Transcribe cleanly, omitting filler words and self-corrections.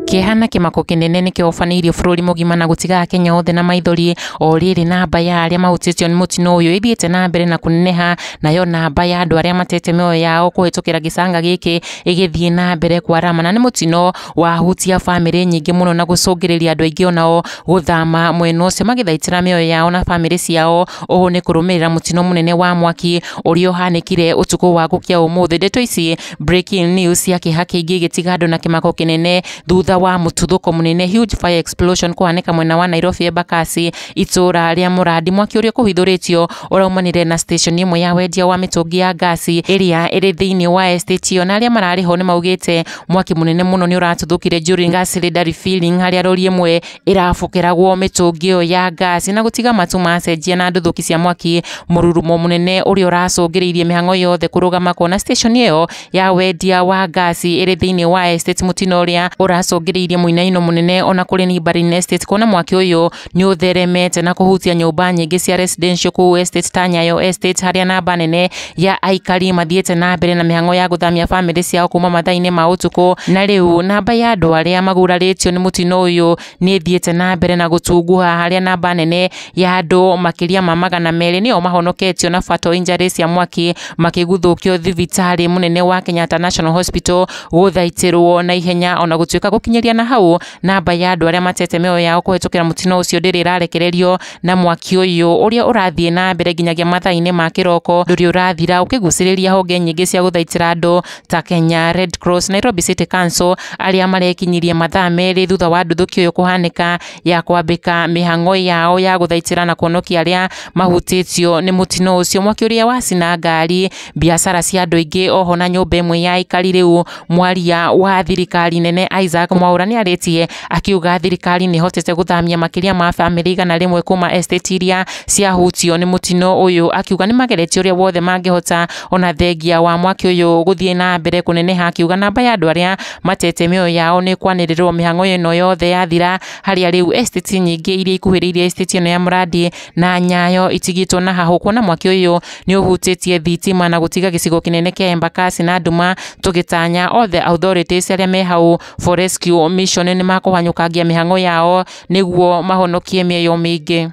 Kihana kimako kinene ni kiofanĩirio bũrũri mũgima na gũtiga Kenya othe na maithori. O rĩrĩ namba ya arĩa mahutĩtio nĩ mũtino ũyũ ĩthiĩte na mbere na kũneneha, nayo namba ya andũ arĩa matete mĩoyo yao kũhĩtũkĩra gĩcanga gĩkĩ ĩgĩthiĩ na mbere kwaramana. Nĩ mũtino wahutia bamĩrĩ nyingĩ mũno na gũcũngĩrĩria andũ aingĩ onao gũthama mwena ũcio magĩthaitĩra mĩoyo yao na bamĩrĩ ciao. Ũũ nĩ kũrũmĩrĩra mũtino mũnene wa mwaki ũrĩa ũhanĩkire ũtukũ wa gũkĩa ũmũthĩ. Ndeto ici breaking news ya kĩeha kĩingĩ gĩtiga andũ na kĩmako kĩnene thutha wa mũtuthũko mũnene, huge fire explosion kũhanĩka mwena wa Nairobi Embakasi itũra rĩa Mũrandi. Mwaki ũrĩa kũhithũrĩtio ũraumanire na station ĩmwe ya wendia wa mĩtũngi ya gasi ĩrĩa ĩrĩ thĩinĩ wa estate ĩyo, na arĩa mararĩ ho nĩ maugĩte mwaki mũnene mũno nĩ ũratuthũkire during gas cylinder refilling, harĩa rori ĩmwe ĩrabokeragwo mĩtũngi ĩyo ya gasi na gũtiga matu macenjia na nduthũki cia mwaki mũrurumo mũnene ũrĩa ũracũngĩrĩirie mĩhang'o yothe kũrũgama kuona station ĩyo ya wendia wa gasi ĩrĩ thĩinĩ wa estate. Mũtino ũrĩa ũracũngĩrĩirie mũinaino mũnene ona kũrĩ Nibarin Estate, kuona mwaki ũyũ nĩ ũtheremete na kũhutia nyũmba nyingĩ cia residential kũu estate ta Nyayo Estate, harĩa namba nene ya aikari mathiĩte na mbere na mĩhang'o ya gũthamia bamĩrĩ ciao kuma mathaa-inĩ ma ũtukũ. Na rĩu namba ya andũ arĩa magurarĩtio nĩ mũtino ũyũ nĩ ĩthiĩte na mbere na gũtunguha, harĩa namba nene ya andũ makĩria ma 200 nĩo mahonoketio na fatal injuries cia mwaki makĩguthũkio thibitarĩ mũnene wa Kenyatta National Hospital gũthaitĩrwo na ihenya. Ona gũtuĩka gũkinyĩria na hau namba ya andũ arĩa matete mĩoyo yao kũhĩtũkĩra mũtino ũcio ndĩrĩ ĩrarekererio na mwaki ũyũ ũrĩa ũrathiĩ na mbere nginyagia mathaa-inĩ ma kĩroko, ndũrĩ ũrathira ũkĩgucĩrĩria honge nyingĩ cia gũthaitĩra andũ ta Kenya Red Cross, Nairobi City Council arĩa marekinyirie mathaa merĩ thutha wa nduthũki ũyũ kũhanĩka ya kwambĩka mĩhang'o yao ya gũthaitĩra na kuonokia arĩa mahutĩtio nĩ mũtino ũcio. Mwaki ũrĩa wacina ngari, biacara cia andũ aingĩ, oho na nyũmba ĩmwe ya aikari. Rĩu mwaria wa thirikari nene Isaac Mwaura nĩ arĩtie akiuga thirikari nĩ hotete gũthamia makĩria ma bamĩrĩ 100 kuma estate iria ciahutio nĩ mũtino ũyũ, akiuga nĩ mageretie ũrĩa wothe mangĩhota ona thengia wa mwaki ũyũ gũthiĩ na mbere kũneneha, akiuga namba ya andũ arĩa matete mĩoyo yao nĩ kwanĩrĩrwo mĩhang'o ĩno yothe yathira, harĩa rĩu estate nyingĩ iria ikuhĩrĩirie estate ĩno ya Mũrandi na Nyayo itigitwo na hahũ, kuona mwaki ũyũ nĩ ũhutĩtie thitima na gũtiga gĩcigo kĩnene kĩa Embakasi na nduma, tũgĩtanya all the authorities arĩa me hau for rescue mission nĩ makũhanyũkangia mĩhang'o yao nĩguo mahonokie mĩoyo mĩingĩ.